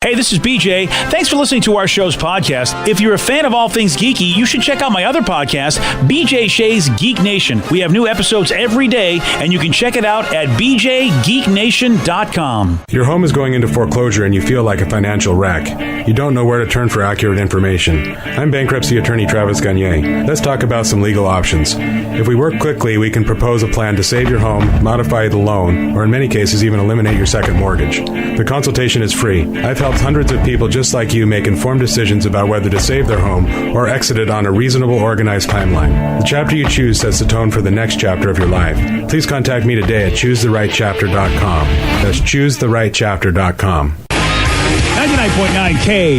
Hey, this is BJ. Thanks for listening to our show's podcast. If you're a fan of all things geeky, you should check out my other podcast, BJ Shea's Geek Nation. We have new episodes every day, and you can check it out at bjgeeknation.com. Your home is going into foreclosure and you feel like a financial wreck. You don't know where to turn for accurate information. I'm bankruptcy attorney Travis Gagne. Let's talk about some legal options. If we work quickly, we can propose a plan to save your home, modify the loan, or in many cases even eliminate your second mortgage. The consultation is free. I've helped hundreds of people just like you make informed decisions about whether to save their home or exit it on a reasonable, organized timeline. The chapter you choose sets the tone for the next chapter of your life. Please contact me today at choosetherightchapter.com. That's choosetherightchapter.com. 99.9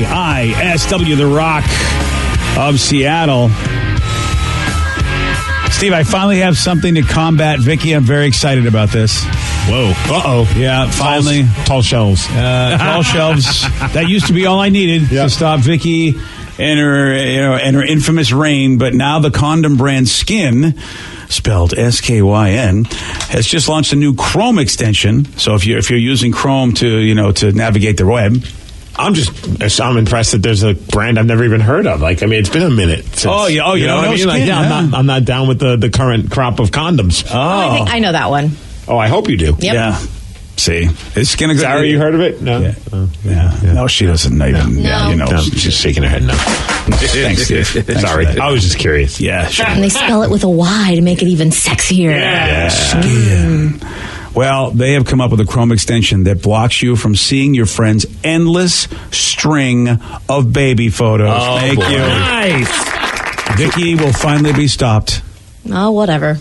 KISW, The Rock of Seattle. Steve, I finally have something to combat Vicky. I'm very excited about this. Whoa. Uh-oh. Yeah, finally. Tall shelves. Tall shelves. That used to be all I needed to stop Vicky and her infamous reign. But now the condom brand Skin, spelled SKYN, has just launched a new Chrome extension. So if you're using Chrome to navigate the web, I'm impressed that there's a brand I've never even heard of. It's been a minute. Since, you know what I mean? Skin, I'm not down with the current crop of condoms. Oh, I think I know that one. Oh, I hope you do. Yep. Yeah. See, is Skin a good? Sarah, you heard of it? No. Yeah. Yeah. No, she doesn't. Even. No. Yeah, she's just shaking her head no. Thanks, Steve. Sorry, I was just curious. Yeah, sure. And they spell it with a Y to make it even sexier. Yeah. Skin. Well, they have come up with a Chrome extension that blocks you from seeing your friend's endless string of baby photos. Oh, Thank boy. you. Nice. Vicky will finally be stopped. Oh, whatever.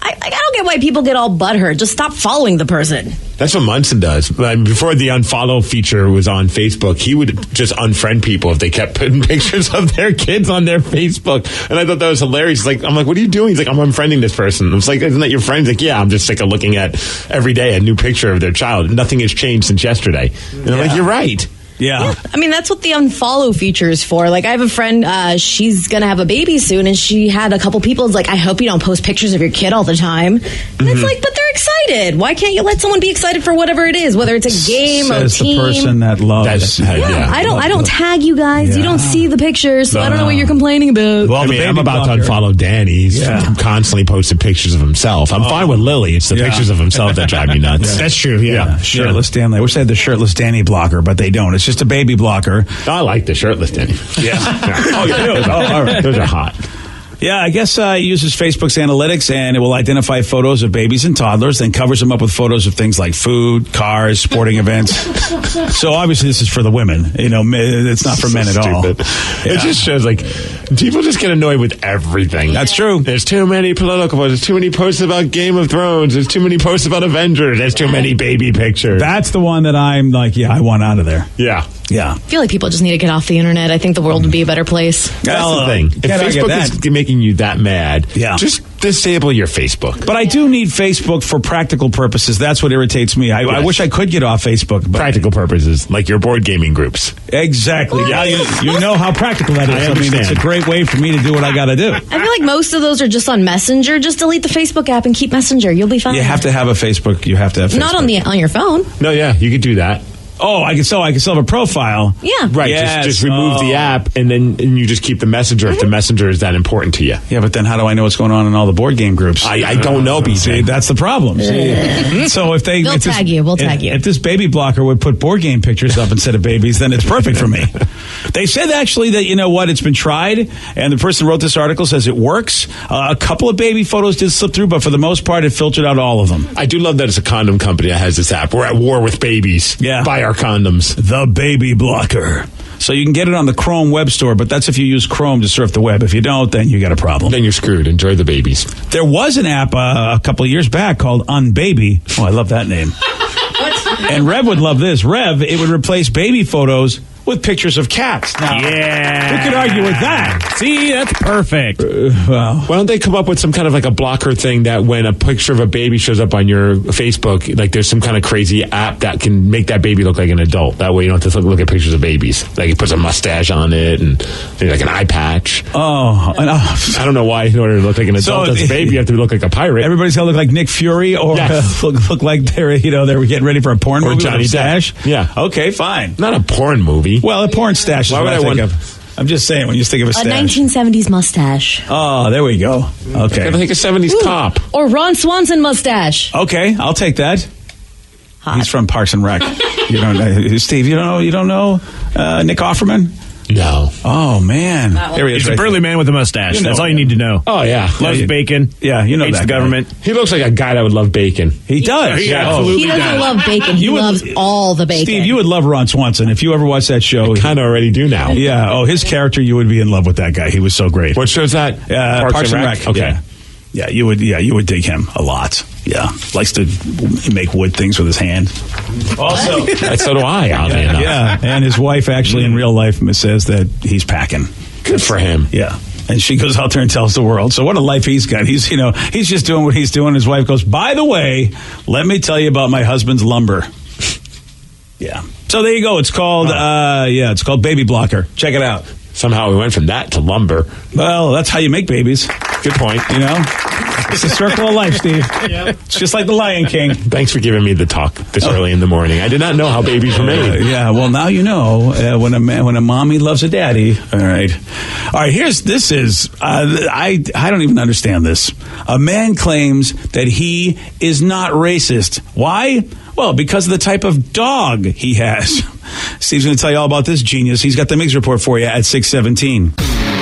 I don't get why people get all butthurt. Just stop following the person. That's what Munson does. Before the unfollow feature was on Facebook, he would just unfriend people if they kept putting pictures of their kids on their Facebook. And I thought that was hilarious. I'm like, what are you doing? He's like, I'm unfriending this person. I was like, isn't that your friend? He's like, yeah, I'm just sick of looking at every day a new picture of their child. Nothing has changed since yesterday. And I'm like, you're right. Yeah. I mean, that's what the unfollow feature is for. I have a friend, she's going to have a baby soon, and she had a couple people, I hope you don't post pictures of your kid all the time. And it's like, but they're excited. Why can't you let someone be excited for whatever it is, whether it's a game or a team? the person that loves. I don't tag you guys. You don't see the pictures, so I don't know what you're complaining about. Well, I'm about to unfollow Dan. He's constantly posting pictures of himself. I'm fine with Lily. It's the pictures of himself that drive me nuts. That's true, yeah. Shirtless Danny. I wish they had the Shirtless Danny blocker, but they don't. It's just a baby blocker. I like the shirtless Danny. Yeah. Oh, you do? All right. Those are hot. Yeah, I guess it uses Facebook's analytics, and it will identify photos of babies and toddlers, then covers them up with photos of things like food, cars, sporting events. So obviously this is for the women. It's not for men at all. Yeah. It just shows people just get annoyed with everything. That's true. There's too many political posts. There's too many posts about Game of Thrones. There's too many posts about Avengers. There's too many baby pictures. That's the one that I'm like, I want out of there. Yeah. Yeah. I feel like people just need to get off the internet. I think the world would be a better place. That's the thing. If Facebook is making you that mad, just disable your Facebook. But I do need Facebook for practical purposes. That's what irritates me. I wish I could get off Facebook. But practical purposes, like your board gaming groups. Exactly. Yeah, you know how practical that is. I understand. It's a great way for me to do what I got to do. I feel like most of those are just on Messenger. Just delete the Facebook app and keep Messenger. You'll be fine. You have to have a Facebook. You have to have Facebook. Not on your phone. No, yeah, you could do that. Oh, I can still have a profile. Yeah. Right. Yes. Just remove the app and you just keep the messenger if the messenger is that important to you. Yeah, but then how do I know what's going on in all the board game groups? I don't know, BJ. See, that's the problem. So if we'll tag you. If this baby blocker would put board game pictures up instead of babies, then it's perfect for me. They said actually that, it's been tried, and the person who wrote this article says it works. A couple of baby photos did slip through, but for the most part, it filtered out all of them. I do love that it's a condom company that has this app. We're at war with babies. Yeah. Buy our condoms. The baby blocker. So you can get it on the Chrome web store, but that's if you use Chrome to surf the web. If you don't, then you got a problem. Then you're screwed. Enjoy the babies. There was an app a couple of years back called Unbaby. Oh, I love that name. And Rev would love this. Rev, it would replace baby photos with pictures of cats. Now, Yeah. who could argue with that? See, that's perfect. Well, Why don't they come up with some kind of like a blocker thing that when a picture of a baby shows up on your Facebook, like there's some kind of crazy app that can make that baby look like an adult. That way you don't have to look at pictures of babies. Like it puts a mustache on it and maybe like an eye patch. I don't know why in order to look like an adult as a baby you have to look like a pirate. Everybody's got to look like Nick Fury or Yes. look like they're getting ready for a porn Or movie Johnny with a stash. Depp. Yeah. Okay, fine. Not a porn movie. Well, a porn stash is Why what would I I think want- of. I'm just saying, when you think of a A stash. 1970s mustache. Oh, there we go. Okay. Kind of like a 70s cop. Or Ron Swanson mustache. Okay, I'll take that. Hot. He's from Parks and Rec. You don't, Steve. You don't know Nick Offerman? No. Oh man, there he is. He's a right burly man with a mustache. You know That's all you him. need to know. Oh, yeah. Loves bacon. Yeah, you know Hates that the guy. government. He looks like a guy that would love bacon. He does. He Yeah. absolutely He doesn't does. love bacon. He You would- loves all the bacon. Steve, you would love Ron Swanson if you ever watched that show. Kind of already do now. Yeah. Oh, his character, you would be in love with that guy. He was so great. What show's that? Parks and Rec. Okay. Yeah. Yeah, you would. Yeah, you would dig him a lot. Yeah, likes to make wood things with his hand. Also, So do I, oddly enough. yeah, and his wife actually in real life says that he's packing. Good for him. Yeah. And she goes out there and tells the world. So what a life he's got. He's just doing what he's doing. His wife goes, by the way, let me tell you about my husband's lumber. Yeah. So there you go. It's called, it's called Baby Blocker. Check it out. Somehow we went from that to lumber. Well, that's how you make babies. Good point. You know? It's the circle of life, Steve. It's just like the Lion King. Thanks for giving me the talk this early in the morning. I did not know how babies were made. Yeah, well, now you know when a mommy loves a daddy. All right. This is I don't even understand this. A man claims that he is not racist. Why? Well, because of the type of dog he has. Steve's going to tell you all about this genius. He's got the Miggs report for you at 6:17.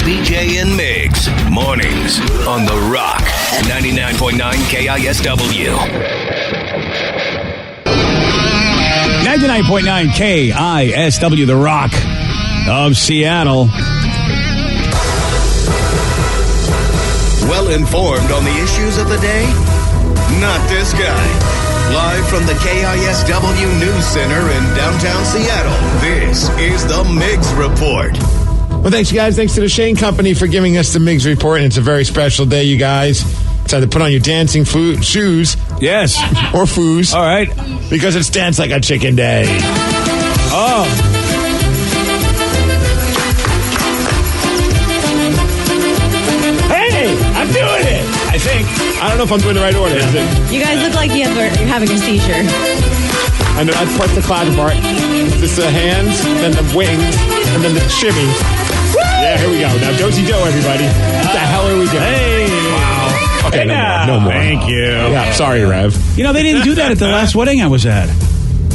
BJ and Miggs, mornings on The Rock, 99.9 KISW. 99.9 KISW, The Rock of Seattle. Well informed on the issues of the day? Not this guy. Live from the KISW News Center in downtown Seattle, this is the Miggs Report. Well, thanks, you guys. Thanks to the Shane Company for giving us the Miggs Report. And it's a very special day, you guys. It's time to put on your dancing shoes. Yes. Or foos. All right. Because it's Dance Like a Chicken Day. Oh. Hey, I'm doing it. I think. I don't know if I'm doing the right order. Is it? You guys look like you're having a seizure. I know that's part the cloud part. It's just the hands, then the wings, and then the shimmy. Yeah, here we go. Now, do-si-do, everybody. What the hell are we doing? Hey. Wow. Okay, no more. Thank you. Yeah, sorry, Rev. You know, they didn't do that at the last wedding I was at.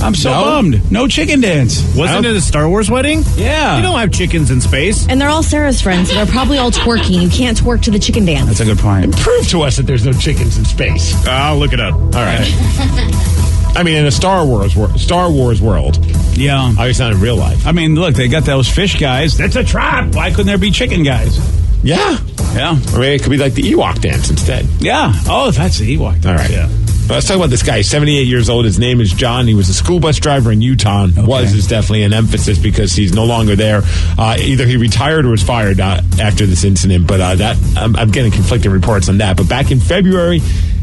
I'm so No? bummed. No chicken dance. Wasn't it a Star Wars wedding? Yeah. You don't have chickens in space. And they're all Sarah's friends, so they're probably all twerking. You can't twerk to the chicken dance. That's a good point. Prove to us that there's no chickens in space. I'll look it up. All right. I mean, in a Star Wars world. Yeah. Obviously not in real life. I mean, look, they got those fish guys. That's a trap. Why couldn't there be chicken guys? Yeah. Yeah. Or maybe it could be like the Ewok dance instead. Yeah. Oh, that's the Ewok. All right. Yeah. Well, let's talk about this guy. He's 78 years old. His name is John. He was a school bus driver in Utah. Was is definitely an emphasis because he's no longer there. Either he retired or was fired after this incident. But I'm getting conflicting reports on that. But back in February,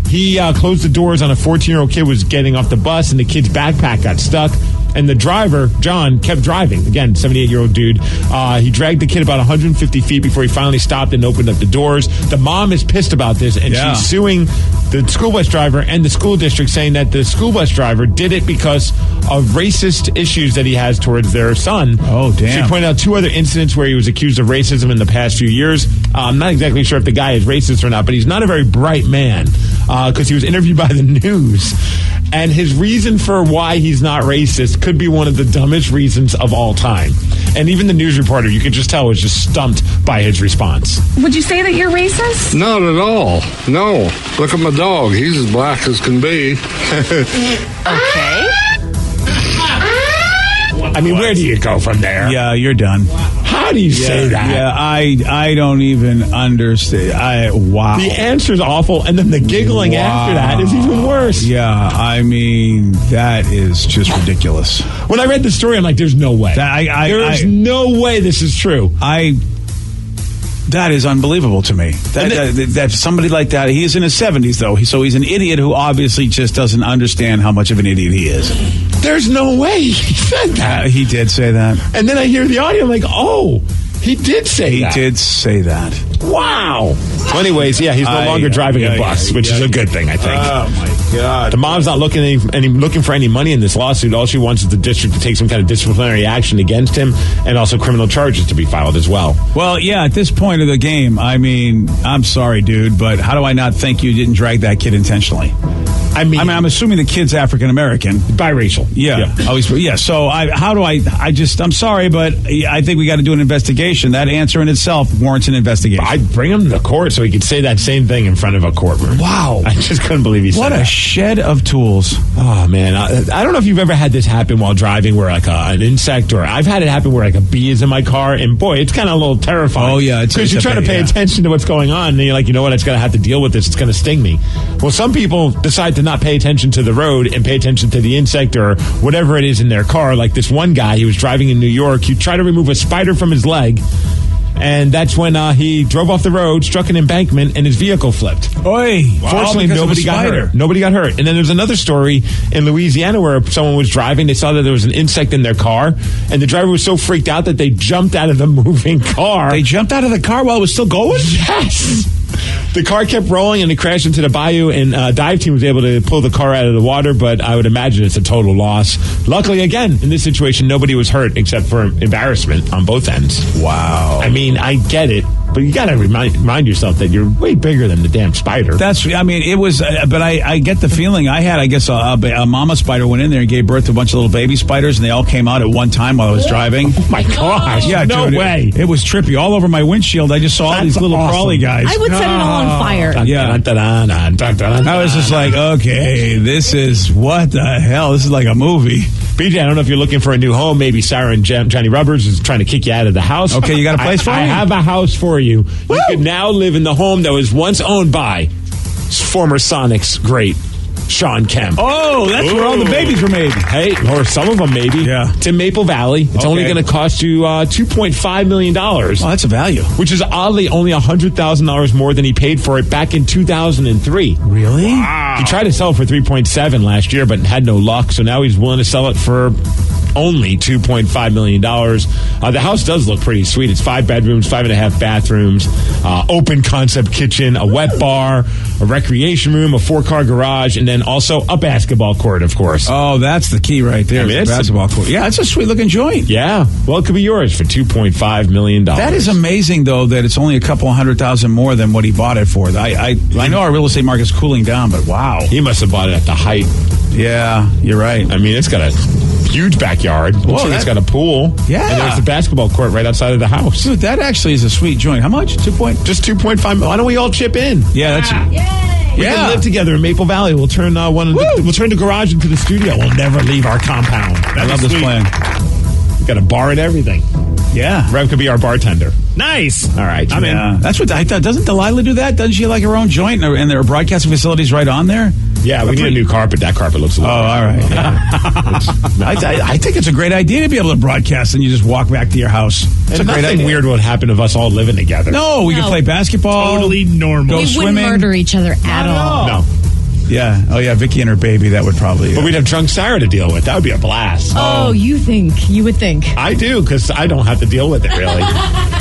he closed the doors on a 14-year-old kid who was getting off the bus, and the kid's backpack got stuck. And the driver, John, kept driving. Again, 78-year-old dude. He dragged the kid about 150 feet before he finally stopped and opened up the doors. The mom is pissed about this, and she's suing the school bus driver and the school district, saying that the school bus driver did it because of racist issues that he has towards their son. Oh, damn. She pointed out 2 other incidents where he was accused of racism in the past few years. I'm not exactly sure if the guy is racist or not, but he's not a very bright man because he was interviewed by the news. And his reason for why he's not racist could be one of the dumbest reasons of all time. And even the news reporter, you could just tell, was just stumped by his response. Would you say that you're racist? Not at all. No. Look at my dog. He's as black as can be. Okay. I mean, where do you go from there? Yeah, you're done. How How do you say that? Yeah, I don't even understand. Wow. The answer's awful, and then the giggling after that is even worse. Yeah, I mean, that is just ridiculous. When I read the story, I'm like, there's no way. There's no way this is true. That is unbelievable to me. That somebody like that, he is in his 70s, though, so he's an idiot who obviously just doesn't understand how much of an idiot he is. There's no way he said that. He did say that. And then I hear the audio, I'm like, oh, he did say that. He did say that. Wow. So anyways, yeah, he's no longer driving a bus, which is a good thing, I think. Oh, my God. The mom's not looking for any money in this lawsuit. All she wants is the district to take some kind of disciplinary action against him and also criminal charges to be filed as well. Well, yeah, at this point of the game, I mean, I'm sorry, dude, but how do I not think you didn't drag that kid intentionally? I mean, I'm assuming the kid's African American, biracial. Yeah. So I'm sorry, but I think we got to do an investigation. That answer in itself warrants an investigation. I'd bring him to court so he could say that same thing in front of a courtroom. Wow. I just couldn't believe he said that. What a shed of tools. Oh, man. I don't know if you've ever had this happen while driving where like an insect, or I've had it happen where like a bee is in my car, and boy, it's kind of a little terrifying. Oh, yeah. Because you're trying to pay attention to what's going on, and you're like, you know what, it's going to have to deal with this. It's going to sting me. Well, some people decide to not pay attention to the road and pay attention to the insect or whatever it is in their car. Like this one guy, he was driving in New York. He tried to remove a spider from his leg, and that's when he drove off the road, struck an embankment, and his vehicle flipped. Oy! Fortunately, nobody got hurt. Nobody got hurt. And then there's another story in Louisiana where someone was driving. They saw that there was an insect in their car, and the driver was so freaked out that they jumped out of the moving car. They jumped out of the car while it was still going? Yes! The car kept rolling, and it crashed into the bayou, and dive team was able to pull the car out of the water, but I would imagine it's a total loss. Luckily, again, in this situation, nobody was hurt except for embarrassment on both ends. Wow. I mean, I get it, but you got to remind yourself that you're way bigger than the damn spider. It was, but I get the feeling I had, I guess, a mama spider went in there and gave birth to a bunch of little baby spiders, and they all came out at one time while I was driving. Oh, my gosh. Yeah, no way. It was trippy. All over my windshield, I just saw all these little crawly guys. I would set it all on fire. Yeah. I was just like, okay, this is, what the hell? This is like a movie. BJ, I don't know if you're looking for a new home. Maybe Sarah and Johnny Rubbers is trying to kick you out of the house. Okay, you got a place for me? I have a house for you. Woo! You could now live in the home that was once owned by former Sonics great Sean Kemp. Oh, that's where all the babies were made. Hey, or some of them maybe. Yeah. It's in Maple Valley. It's only going to cost you $2.5 million. Oh, that's a value. Which is oddly only $100,000 more than he paid for it back in 2003. Really? Wow. He tried to sell it for $3.7 last year, but had no luck. So now he's willing to sell it for only $2.5 million. The house does look pretty sweet. It's 5 bedrooms, 5.5 bathrooms, open concept kitchen, a wet bar, a recreation room, a 4-car garage, and then also a basketball court, of course. Oh, that's the key right there. It's basketball court. Yeah, it's a sweet looking joint. Yeah. Well, it could be yours for $2.5 million. That is amazing, though, that it's only a couple $100,000 more than what he bought it for. I know our real estate market's cooling down, but wow. He must have bought it at the height. Yeah, you're right. I mean, it's got a huge backyard. Looks like it's got a pool. Yeah. And there's the basketball court right outside of the house. Dude, that actually is a sweet joint. How much? Just $2.5 million. Why don't we all chip in? Yeah, that's We can live together in Maple Valley. We'll turn we'll turn the garage into the studio. We'll never leave our compound. I love this plan. We got a bar and everything. Yeah. Rev could be our bartender. Nice. All right. I'm in. That's what I thought. Doesn't Delilah do that? Doesn't she like her own joint and there are broadcasting facilities right on there? Yeah, we need a new carpet. That carpet looks a little all right. Yeah. I think it's a great idea to be able to broadcast and you just walk back to your house. It's and a great nothing idea. weird would happen of us all living together. No, we can play basketball. Totally normal. Go We swimming. wouldn't murder each other at all. No. Yeah. Oh, yeah. Vicky and her baby. That would probably. But we'd have drunk Sarah to deal with. That would be a blast. Oh, you would think. I do, because I don't have to deal with it, really.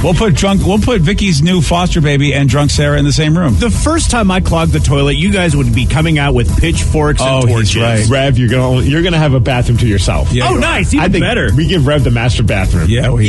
We'll put Vicky's new foster baby and drunk Sarah in the same room. The first time I clogged the toilet, you guys would be coming out with pitchforks and torches. He's right. Rev, you're gonna have a bathroom to yourself. Yeah, nice. Even I think better. We give Rev the master bathroom. Yeah, we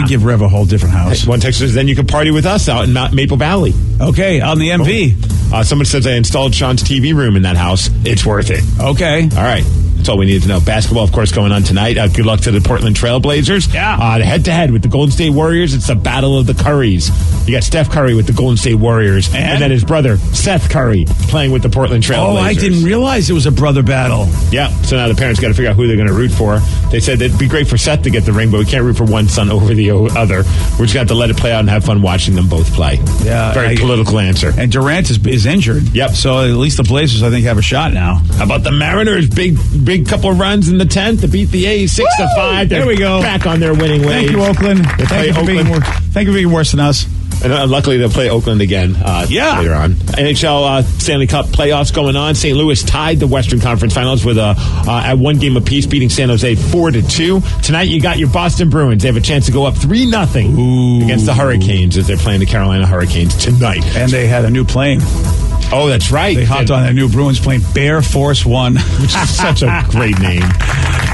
give Rev a whole different house. One text says, then you can party with us out in Maple Valley. Okay, on the MV. Someone says I installed Sean's TV room in that house. It's worth it. Okay. All right. That's all we need to know. Basketball, of course, going on tonight. Good luck to the Portland Trail Blazers. Yeah. The head-to-head with the Golden State Warriors. It's the battle of the Currys. You got Steph Curry with the Golden State Warriors. And then his brother, Seth Curry, playing with the Portland Trail Blazers. I didn't realize it was a brother battle. Yeah, so now the parents got to figure out who they're going to root for. They said it'd be great for Seth to get the ring, but we can't root for one son over the other. We're just going to have to let it play out and have fun watching them both play. Yeah, Very political answer. And Durant is injured. Yep. So at least the Blazers, I think, have a shot now. How about the Mariners? Big couple of runs in the 10th to beat the A's 6-5. There we go. Back on their winning ways. Thank you, Oakland. Thank you for being worse than us. And luckily, they'll play Oakland again later on. NHL Stanley Cup playoffs going on. St. Louis tied the Western Conference Finals with at one game apiece, beating San Jose 4-2. Tonight, you got your Boston Bruins. They have a chance to go up 3-0 against the Hurricanes as they're playing the Carolina Hurricanes tonight. And they had a new plane. Oh, that's right. They hopped on a new Bruins plane, Bear Force One, which is such a great name.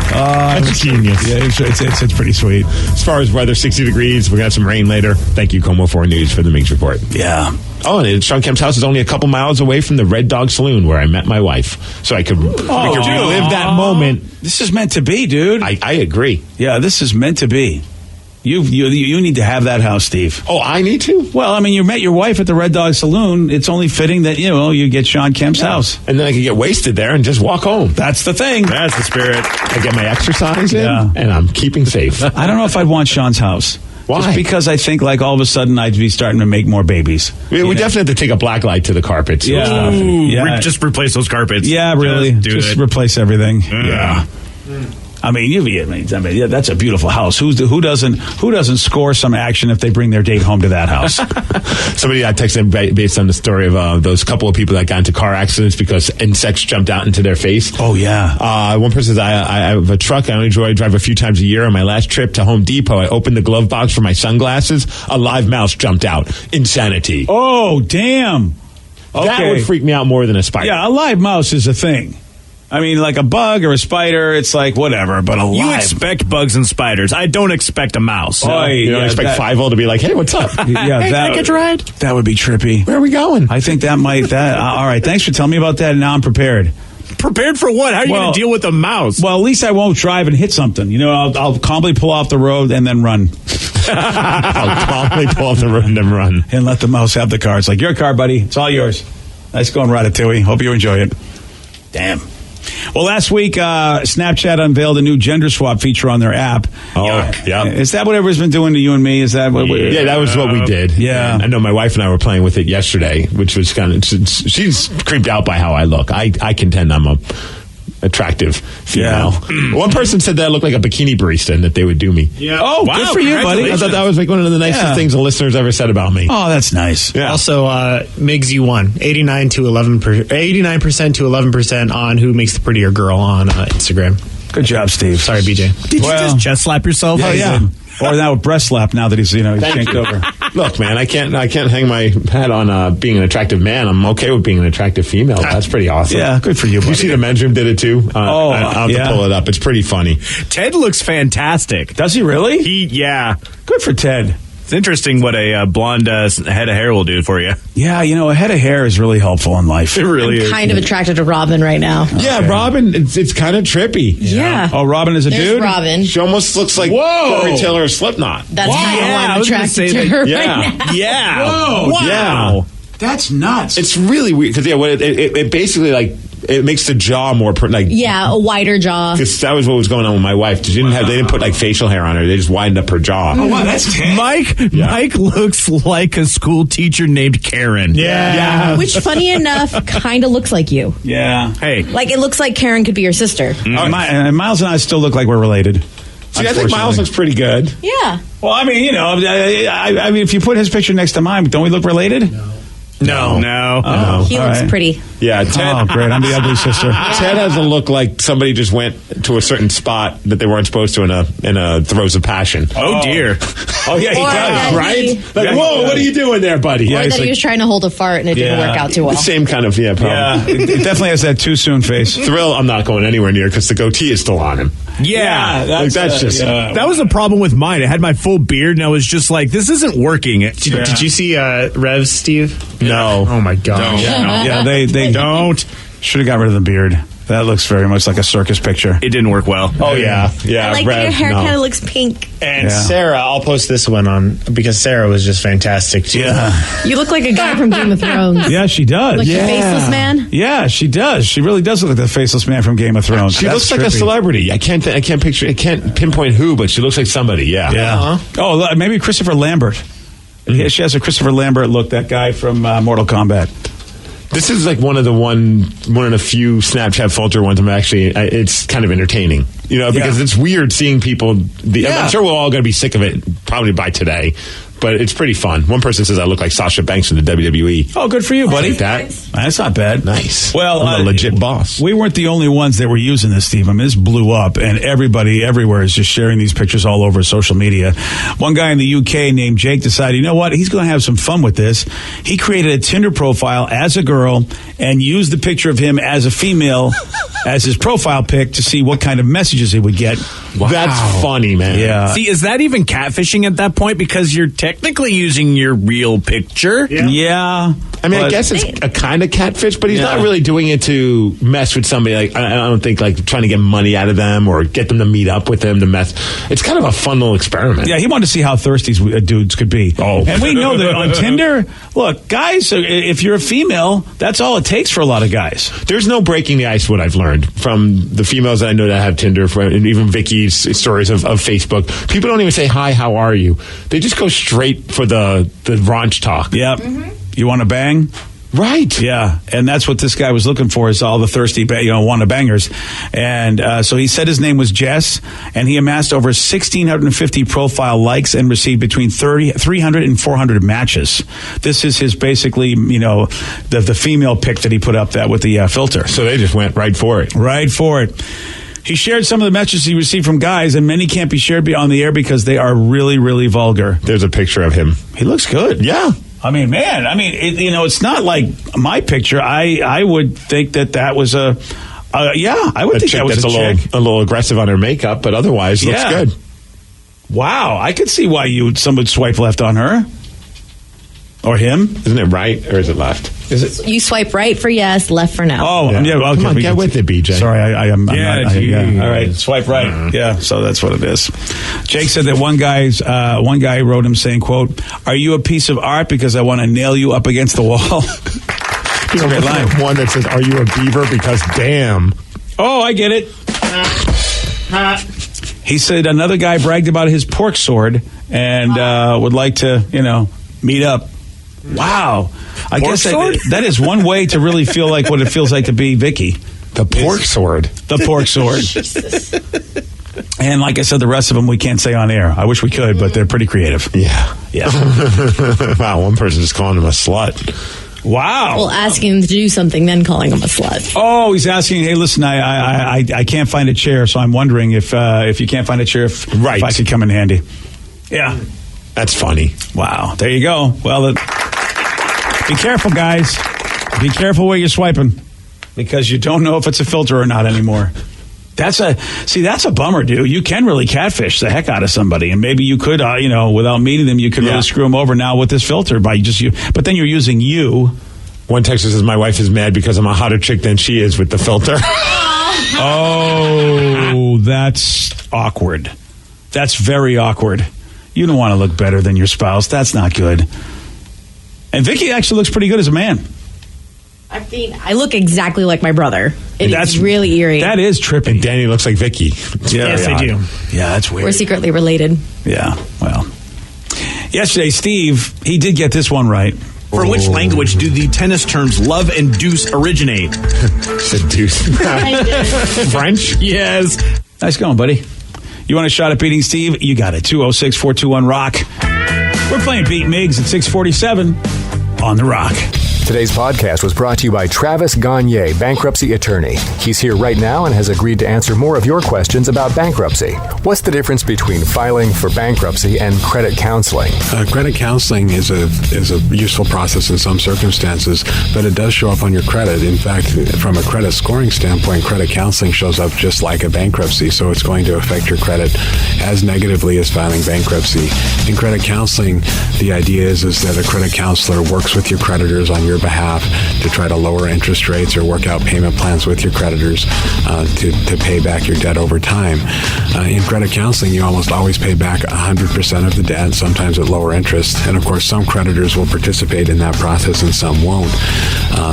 That's genius. Yeah, it's pretty sweet. As far as weather, 60 degrees. We got some rain later. Thank you, Como 4 News, for the Mix Report. Yeah. Oh, and Sean Kemp's house is only a couple miles away from the Red Dog Saloon where I met my wife. So I could relive that moment. This is meant to be, dude. I agree. Yeah, this is meant to be. You need to have that house, Steve. Oh, I need to? Well, I mean, you met your wife at the Red Dog Saloon. It's only fitting that, you get Sean Kemp's house. And then I could get wasted there and just walk home. That's the thing. That's the spirit. I get my exercise in, and I'm keeping safe. I don't know if I'd want Sean's house. Why? Just because I think, all of a sudden, I'd be starting to make more babies. We definitely have to take a black light to the carpets. Yeah. Just replace those carpets. Yeah, really. Just replace everything. Yeah. I mean, that's a beautiful house. Who doesn't score some action if they bring their date home to that house? Somebody texted based on the story of those couple of people that got into car accidents because insects jumped out into their face. Oh, yeah. One person says, I have a truck. I only drive a few times a year. On my last trip to Home Depot, I opened the glove box for my sunglasses. A live mouse jumped out. Insanity. Oh, damn. Okay. That would freak me out more than a spider. Yeah, a live mouse is a thing. I mean, like a bug or a spider, it's like whatever, but You expect bugs and spiders. I don't expect a mouse. You don't expect Fievel to be like, hey, what's up? Yeah, hey, can I get your ride? That would be trippy. Where are we going? I think all right, thanks for telling me about that. Now I'm prepared. Prepared for what? How are you going to deal with a mouse? Well, at least I won't drive and hit something. I'll calmly pull off the road and then run. I'll calmly pull off the road and then run. And let the mouse have the car. It's like, your car, buddy. It's all yours. Nice going, Ratatouille. Hope you enjoy it. Damn. Well, last week, Snapchat unveiled a new gender swap feature on their app. Oh, yeah. Is that what everyone's been doing to you and me? Is that what? Yeah, that was what we did. Yeah. And I know my wife and I were playing with it yesterday, which was kind of, she's creeped out by how I look. I contend I'm a attractive female. Yeah. One person said that I look like a bikini barista and that they would do me. Yeah. Oh, wow, good for you, buddy. I thought that was like one of the nicest things a listener's ever said about me. Oh, that's nice. Yeah. Also, Migs, you won 89% to 11% on who makes the prettier girl on Instagram. Good job, Steve. Sorry, BJ. Did you just chest slap yourself? Oh, yeah. Or now a breast slap now that he's shanked over. Look, man, I can't hang my hat on being an attractive man. I'm okay with being an attractive female. That's pretty awesome. Yeah, good for you, buddy. You see the men's room did it too? I'll have to pull it up. It's pretty funny. Ted looks fantastic. Does he really? Good for Ted. It's interesting what a blonde head of hair will do for you. Yeah, a head of hair is really helpful in life. It really is. Kind of attracted to Robin right now. Yeah, Robin, it's kind of trippy. Yeah. Oh, Robin is a There's dude? Robin. She almost looks like Corey Taylor or Slipknot. That's kind of why I'm attracted to her right now. Yeah. Whoa. Wow. Yeah. That's nuts. It's really weird because it basically it makes the jaw more Yeah, a wider jaw. Because that was what was going on with my wife. They didn't put facial hair on her. They just widened up her jaw. Oh, wow, that's Ted. Mike looks like a school teacher named Karen. Yeah. Which, funny enough, kind of looks like you. Yeah. Hey. Like, it looks like Karen could be your sister. Miles and I still look like we're related. See, I think Miles looks pretty good. Yeah. Well, I mean, I mean, if you put his picture next to mine, don't we look related? No. He looks pretty. Yeah, Ted. Oh, great. I'm the ugly sister. Ted has a look like somebody just went to a certain spot that they weren't supposed to in a throes of passion. Oh, dear. Oh, yeah, he Or does, right? that Whoa, what are you doing there, buddy? Or that he was trying to hold a fart and it didn't work out too well. The same kind of, problem. Yeah, it definitely has that too soon face. Thrill, I'm not going anywhere near because the goatee is still on him. Yeah. That's just... that was the problem with mine. It had my full beard, and I was just like, this isn't working. Did you see Revs, Steve? No. Oh, my gosh. Yeah, they Don't. should have got rid of the beard. That looks very much like a circus picture. It didn't work well. Oh, yeah. Yeah. I like that your hair kind of looks pink. And Yeah. Sarah, I'll post this one on because Sarah was just fantastic too. Yeah. You look like a guy from Game of Thrones. Yeah, she does. Like the faceless man. Yeah, she does. She really does look like the faceless man from Game of Thrones. She That's looks like a trippy. celebrity. I can't pinpoint who, but she looks like somebody. Yeah. Yeah. Oh, maybe Christopher Lambert. Yeah, she has a Christopher Lambert look. That guy from Mortal Kombat. This is like one of the few Snapchat filter ones. It's kind of entertaining, because it's weird seeing people. I'm sure we're all going to be sick of it probably by today, but it's pretty fun. One person says I look like Sasha Banks from the WWE. Oh, good for you, buddy. Like that. That's not bad. Nice. Well, I'm a legit boss. We weren't the only ones that were using this, Steve. I mean, this blew up, and everybody everywhere is just sharing these pictures all over social media. One guy in the UK named Jake decided, you know what? He's going to have some fun with this. He created a Tinder profile as a girl and used the picture of him as a female as his profile pic to see what kind of messages he would get. Wow. That's funny, man. Yeah. See, is that even catfishing at that point? Because you're technically using your real picture. Yeah. I mean, I guess it's a kind of catfish, but he's not really doing it to mess with somebody. Like, I don't think like trying to get money out of them or get them to meet up with him to mess. It's kind of a fun little experiment. Yeah, he wanted to see how thirsty dudes could be. Oh. And we know that on Tinder, look, guys, if you're a female, that's all it takes for a lot of guys. There's no breaking the ice, what I've learned from the females that I know that have Tinder, and even Vicky's stories of Facebook. People don't even say, hi, how are you? They just go straight for the raunch talk. Yep. You want to bang? Right. Yeah, and that's what this guy was looking for, is all the thirsty, want bangers. And so he said his name was Jess, and he amassed over 1,650 profile likes and received between 300 and 400 matches. This is his basically, the female pic that he put up that with the filter. So they just went right for it. Right for it. He shared some of the messages he received from guys, and many can't be shared on the air because they are really, really vulgar. There's a picture of him. He looks good. Yeah. I mean, man, it's not like my picture. I would think that was I would think that was a chick. A little aggressive on her makeup, but otherwise looks good. Wow, I could see why some would swipe left on her. Or him. Isn't it right, or is it left? Is it? You swipe right for yes, left for no. Oh, yeah. Okay. Come on, get with it, BJ. Sorry, I am. Yeah, all right, swipe right. Yeah, so that's what it is. Jake said that one guy wrote him saying, "quote Are you a piece of art? Because I want to nail you up against the wall." It's a great line. One that says, "Are you a beaver? Because damn." Oh, I get it. He said another guy bragged about his pork sword and would like to, meet up. Wow. I guess that is one way to really feel like what it feels like to be Vicky. The pork sword. The pork sword. And like I said, the rest of them we can't say on air. I wish we could, but they're pretty creative. Yeah. Wow, one person just calling him a slut. Wow. Well, asking him to do something, then calling him a slut. Oh, he's asking, hey, listen, I can't find a chair, so I'm wondering if you can't find a chair, if I could come in handy. Yeah. That's funny. Wow. There you go. Well, be careful, guys. Be careful where you're swiping, because you don't know if it's a filter or not anymore. That's a bummer, dude. You can really catfish the heck out of somebody, and maybe you could, without meeting them, you could really screw them over now with this filter by just you. But then you're using you. One texter says, my wife is mad because I'm a hotter chick than she is with the filter. Oh, that's awkward. That's very awkward. You don't want to look better than your spouse. That's not good. And Vicky actually looks pretty good as a man. I mean, I look exactly like my brother. It's really eerie. That is trippy. And Danny looks like Vicky. Yes, they do. Yeah, that's weird. We're secretly related. Yeah, well. Yesterday, Steve, he did get this one right. From which language do the tennis terms love and deuce originate? Seduce. French? Yes. Nice going, buddy. You want a shot at beating Steve? You got it. 206-421-ROCK. We're playing Beat Miggs at 647 on The Rock. Today's podcast was brought to you by Travis Gagne, bankruptcy attorney. He's here right now and has agreed to answer more of your questions about bankruptcy. What's the difference between filing for bankruptcy and credit counseling? Credit counseling is a useful process in some circumstances, but it does show up on your credit. In fact, from a credit scoring standpoint, credit counseling shows up just like a bankruptcy, so it's going to affect your credit as negatively as filing bankruptcy. In credit counseling, the idea is that a credit counselor works with your creditors on your your behalf to try to lower interest rates or work out payment plans with your creditors to pay back your debt over time. In credit counseling, you almost always pay back 100% of the debt, sometimes at lower interest. And of course, some creditors will participate in that process and some won't.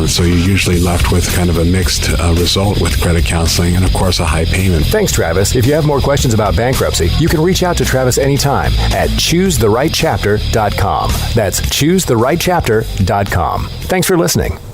So you're usually left with kind of a mixed result with credit counseling and, of course, a high payment. Thanks, Travis. If you have more questions about bankruptcy, you can reach out to Travis anytime at choosetherightchapter.com. That's choosetherightchapter.com. Thanks for listening.